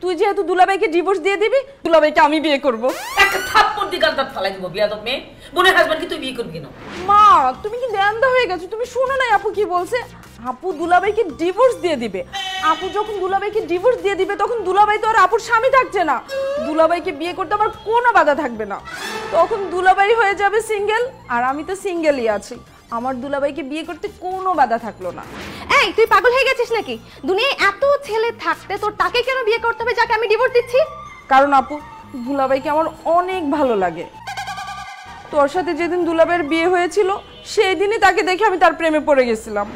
তুই যেহেতু দুলাভাইকে ডিভোর্স দিয়ে দিবি, দুলাভাইকে আমি বিয়ে করব। একটা থাপ্পড় দিয়ে গাল দাঁত ফালাই দিব বিয়াদব মেয়ে। বোনের হাজবেন্ডকে তুই বিয়ে করবি কেন? মা তুমি কি ন্যান্দা হয়ে গেছো? তুমি শোনো না আপু কি বলছে? আপু দুলাভাইকে ডিভোর্স দিয়ে দিবে। আপু যখন দুলাভাইকে ডিভোর্স দিয়ে দিবে তখন দুলাভাই তো আর আপুর স্বামী থাকছে না, দুলাভাইকে বিয়ে করতে আমার কোনো বাধা থাকবে না। তখন দুলাভাই হয়ে যাবে সিঙ্গেল, আর আমি তো সিঙ্গেলই আছি। আমার দুলাভাইকে বিয়ে করতে কোনো বাধা থাকলো না। এই তুই পাগল হয়ে গেছিস নাকি? দুনিয়ায় এত ছেলে থাকতে তোর তাকে কেন বিয়ে করতে হবে যাকে আমি ডিভোর্স দিচ্ছি? কারণ আপু দুলাভাইকে আমার অনেক ভালো লাগে। তোর সাথে যেদিন দুলাভাইয়ের বিয়ে হয়েছিল সেই দিনই তাকে দেখে আমি তার প্রেমে পড়ে গেছিলাম।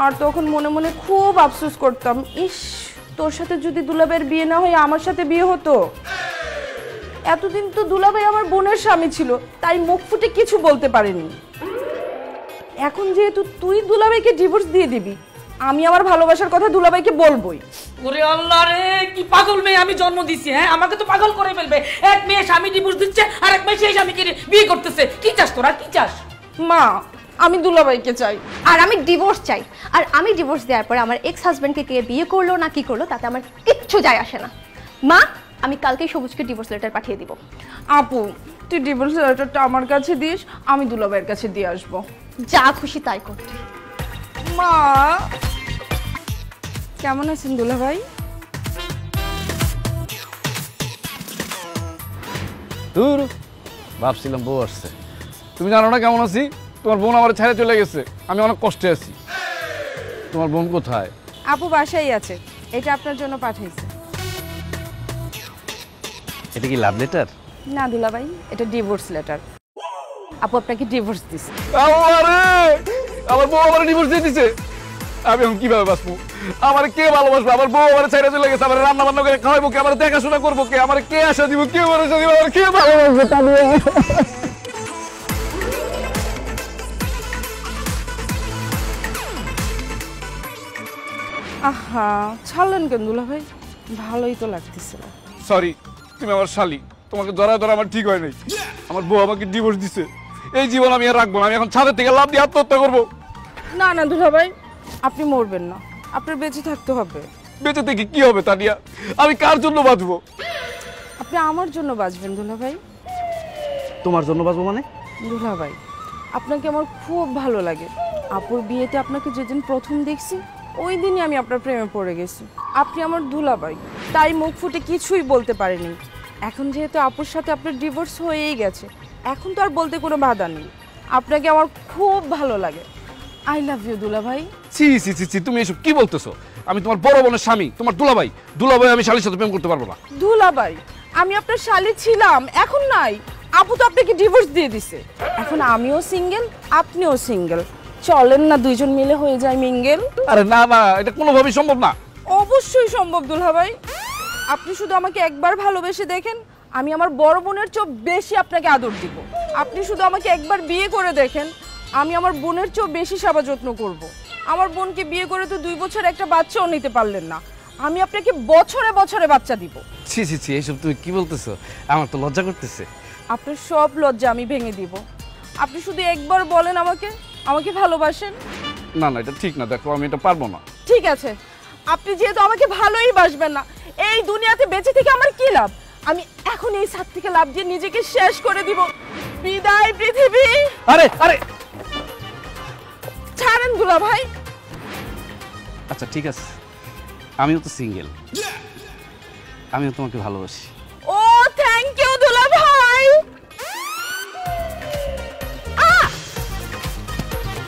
আর তখন মনে মনে খুব আফসোস করতাম, ইস তোর সাথে যদি দুলাভাইয়ের বিয়ে না হয় আমার সাথে বিয়ে হতো। এতদিন তো দুলাভাই আমার বোনের স্বামী ছিল, তাই মুখ ফুটে কিছু বলতে পারিনি। এখন যেহেতু তুই দুলাভাইকে ডিভোর্স দিয়ে দিবি, আমি আমার ভালোবাসার কথা দুলাভাইকে বলবোই। ওরে আল্লাহ রে, কি পাগল মেয়ে আমি জন্ম দিছি। হ্যাঁ, আমাকে তো পাগল করে ফেলবে। এক মেয়ে স্বামী ডিভোর্স দিচ্ছে আর এক মেয়ে সেই স্বামীকে বিয়ে করতেছে। কি চাস তোরা, কি চাস? মা আমি দুলাভাইকে চাই, আর আমি ডিভোর্স চাই। আর আমি ডিভোর্স দেওয়ার পরে আমার এক্স হাজবেন্ডকে কে বিয়ে করলো না কি করলো তাতে আমার কিচ্ছু যায় আসে না। মা আমি কালকেই সবুজকে ডিভোর্স লেটার পাঠিয়ে দিব। আপু তুই ডিভোর্স লেটারটা আমার কাছে দিস, আমি দুলাভাইয়ের কাছে দিয়ে আসবো। যা খুশি তাই কর তুই। মা কেমন আছেন দুলাভাই? দূর ভাবছিলাম বউ আসছে। তুমি জানো না কেমন আছি? তোমার বোন আমার ছেড়ে চলে গেছে, আমি অনেক কষ্টে আছি। তোমার বোন কোথায়? আপু বাসায় আছে, এটা আপনার জন্য পাঠাইছে। এটা কি লাভ লেটার? না দুলাভাই, এটা ডিভোর্স লেটার। আপু আপনাকে ডিভোর্স দিছে। আমার বউ আমার ডিভোর্স দিয়ে দিছে। আমি এখন কিভাবে বাঁচবো? আমার কে ভালোবাসবো? আমার বউ আমার ছেড়ে চলে গেছে। আমার রান্না বান্না করে খাওয়াবো কে? আমার দেখাশোনা করবো কে? আমার কে আশা দিব? কে ভরসা দিব? আমার কে ভালোবাসবে? তা নিয়ে আহা ছাড়লেন কেন দুলাভাই? ভালোই তো লাগতেছিল। সরি, তুমি আমার শালি, তোমাকে ধরা ধরা আমার ঠিক হয় নাই। আমার বউ আমাকে ডিভোর্স দিছে। এই জীবন আমি আর রাখবো না। আমি এখন ছাদের থেকে লাফ দিয়ে আত্মহত্যা করবো। না না দুলাভাই, আপনি মরবেন না, আপনার বেঁচে থাকতে হবে। বেঁচে থেকে কি হবে তানিয়া? আমি কার জন্য বাঁচবো? আপনি আমার জন্য বাঁচবেন দুলাভাই। তোমার জন্য বাঁচবো মানে? দুলাভাই আপনাকে আমার খুব ভালো লাগে। আপুর বিয়েতে আপনাকে যেদিন প্রথম দেখছি ওই দিনই আমি আপনার প্রেমে পড়ে গেছি। আপনি আমার দুলাভাই, তাই মুখ ফুটে কিছুই বলতে পারিনি। এখন যেহেতু আপুর সাথে আপনার ডিভোর্স হয়েই গেছে, এখন তো আর বলতে কোনো বাধা নেই। আপনাকে আমার খুব ভালো লাগে। আই লাভ ইউ দুলাভাই। ছি ছি ছি ছি, তুমি এসব কি বলতেছো? আমি তোমার বড় বোনের স্বামী, তোমার দুলাভাই। দুলাভাই আমি শালীর সাথে প্রেম করতে পারবো না। দুলাভাই আমি আপনার শালী ছিলাম, এখন নাই। আপু তো আপনাকে ডিভোর্স দিয়ে দিছে। এখন আমিও সিঙ্গেল, আপনিও সিঙ্গেল। চলেন না দুইজন মিলে হয়ে যায় মিঙ্গেল। আরে না না, এটা কোনোভাবেই সম্ভব না। অবশ্যই সম্ভব দুলাভাই। আপনি শুধু আমাকে একবার ভালোবেসে দেখেন, আমি আমার বড় বোনের চেয়ে বেশি আপনাকে আদর দিব। আপনি শুধু আমাকে একবার বিয়ে করে দেখেন, আমি আমার বোনের চেয়ে বেশি সেবা যত্ন করব। আমার বোনকে বিয়ে করে তো 2 বছর একটা বাচ্চাও নিতে পারলেন না, আমি আপনাকে বছরে বছরে বাচ্চা দিব। ছি ছি ছি, এইসব তুমি কি বলতেছো? আমার তো লজ্জা করতেছে। আপনার সব লজ্জা আমি ভেঙে দিব। আপনি শুধু একবার বলেন আমাকে, আমাকে ভালোবাসেন। না না, এটা ঠিক না। দেখো আমি এটা পারবো না। ঠিক আছে, আপনি যেহেতু আমাকে ভালোই বাসবেন না, এই দুনিয়াতে বেঁচে থেকে আমার কি লাভ? আমি এখন এই ছাদ থেকে লাফ দিয়ে নিজেকে শেষ করে দিব। বিদায় পৃথিবী। আরে আরে ছাড়েন দুলাভাই। আচ্ছা ঠিক আছে, আমিও তো সিঙ্গেল, আমিও তোমাকে ভালোবাসি। ও থ্যাংক ইউ দুলাভাই।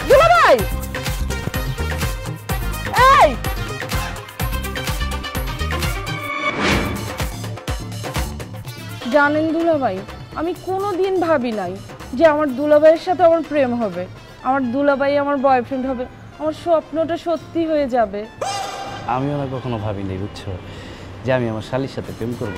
দুলাভাই এই জানেন দুলাভাই, আমি কোনোদিন ভাবি নাই যে আমার দুলাভাইয়ের সাথে আমার প্রেম হবে, আমার দুলাভাই আমার বয়ফ্রেন্ড হবে, আমার স্বপ্নটা সত্যি হয়ে যাবে। আমিও না কখনো ভাবিনি, বুঝছো, যে আমি আমার শালীর সাথে প্রেম করব,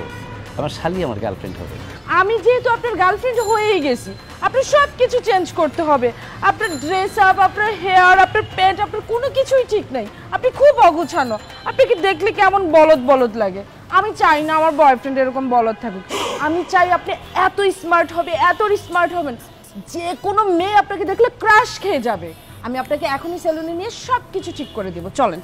আমার শালী আমার গার্লফ্রেন্ড হবে। আমি যেহেতু আপনার গার্লফ্রেন্ড হয়েই গেছি, আপনার সব কিছু চেঞ্জ করতে হবে। আপনার ড্রেস আপ, আপনার হেয়ার, আপনার প্যান্ট, আপনার কোনো কিছুই ঠিক নাই। আপনি খুব অগোছানো, আপনাকে দেখলে কেমন বলদ বলদ লাগে। আমি চাই না আমার বয়ফ্রেন্ড এরকম বলদ থাকুক। আমি চাই আপনি এত স্মার্ট হবে, এত স্মার্ট হবেন, যে কোনো মেয়ে আপনাকে দেখলে ক্রাশ খেয়ে যাবে। আমি আপনাকে এখনই সেলুনে নিয়ে সব কিছু ঠিক করে দেবো, চলেন।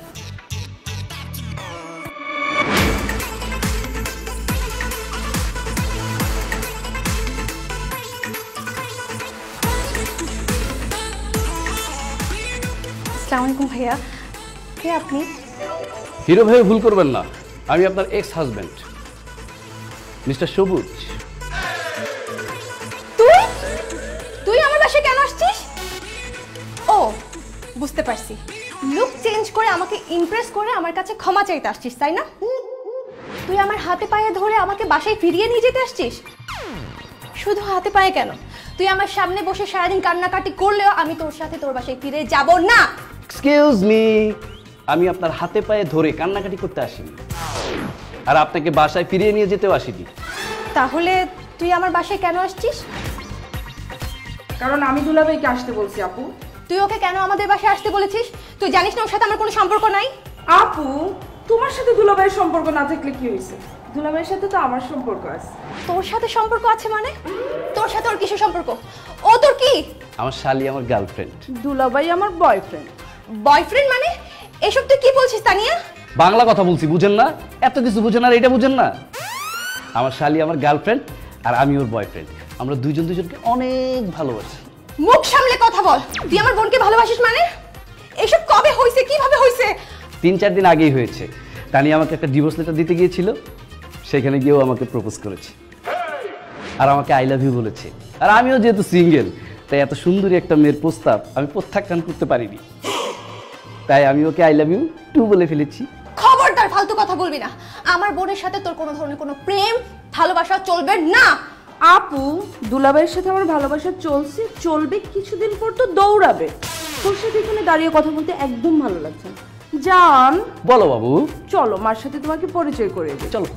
আলাইকুম ভাইয়া, কে আপনি? হিরো ভাই ভুল করবেন না, আমি আপনার এক্স হাজব্যান্ড মিস্টার সবুজ। তুই তুই আমার বাসায় কেন আসছিস? ও বুঝতে পারছি, লুক চেঞ্জ করে আমাকে ইমপ্রেস করে আমার কাছে ক্ষমা চাইতে আসছিস, তাই না? তুই আমার হাতে পায়ে ধরে আমাকে বাসায় ফিরিয়ে নিয়ে যেতে আসছিস। শুধু হাতে পায়ে কেন, তুই আমার সামনে বসে সারাদিন কান্নাকাটি করলেও আমি তোর সাথে তোর বাসায় ফিরে যাব না। এক্সকিউজ মি, আমি আপনার হাতে পায়ে ধরে কান্নাকাটি করতে আসিনি, আর আপনাকে বাসায় ফিরিয়ে নিয়ে যেতেও আসিনি। তাহলে তুই আমার বাসায় কেন আসছিস? কারণ আমি দুলাভাইকে আসতে বলছি আপু। তুই ওকে কেন আমাদের বাসায় আসতে বলেছিস? তুই জানিস না ওর সাথে আমার কোনো সম্পর্ক নাই? আপু, তোমার সাথে দুলাভাইয়ের সম্পর্ক না থাকলে কি হয়েছে? দুলাভাইয়ের সাথে তো আমার সম্পর্ক আছে। তোর সাথে সম্পর্ক আছে মানে? তোর সাথে ওর কিসের সম্পর্ক? ও তোর কি? আমার শালি আমার গার্লফ্রেন্ড। দুলাভাই আমার বয়ফ্রেন্ড। বয়ফ্রেন্ড মানে? এসব তুই কি বলছিস তানিয়া? বাংলা কথা বলছি, বুঝেন না? এত কিছু বুঝেন আর এটা বুঝেন না? আমার শালি আমার গার্লফ্রেন্ড আর আমি ওর বয়ফ্রেন্ড। আমরা দুজন দুজনকে অনেক ভালোবাসি। মুখ সামলে কথা বল। তুই আমার বোনকে ভালোবাসিস মানে? এসব কবে হইছে, কিভাবে হইছে? 3-4 দিন আগেই হয়েছে। তানি আমাকে একটা ডিভোর্স লেটার দিতে গিয়েছিল, সেখানে গিয়েও আমাকে প্রপোজ করেছে আর আমাকে আই লাভ ইউ বলেছে। আর আমিও যেহেতু সিঙ্গেল, তাই এত সুন্দরী একটা মেয়ের প্রস্তাব আমি প্রত্যাখ্যান করতে পারিনি, তাই আমি ওকে আই লাভ ইউ টু বলে ফেলেছি। খবরদার ফালতু কথা বলবি না। আমার বোনের সাথে তোর কোনো ধরনের কোনো প্রেম ভালোবাসা চলবে না। আপু, দুলাভাইয়ের সাথে আমার ভালোবাসা চলছে, চলবে, কিছুদিন পর তো দৌড়াবে। তোর সাথে এখানে দাঁড়িয়ে কথা বলতে একদম ভালো লাগছে না। জান, বলো বাবু। চলো মার সাথে তোমাকে পরিচয় করে দিই। চলো।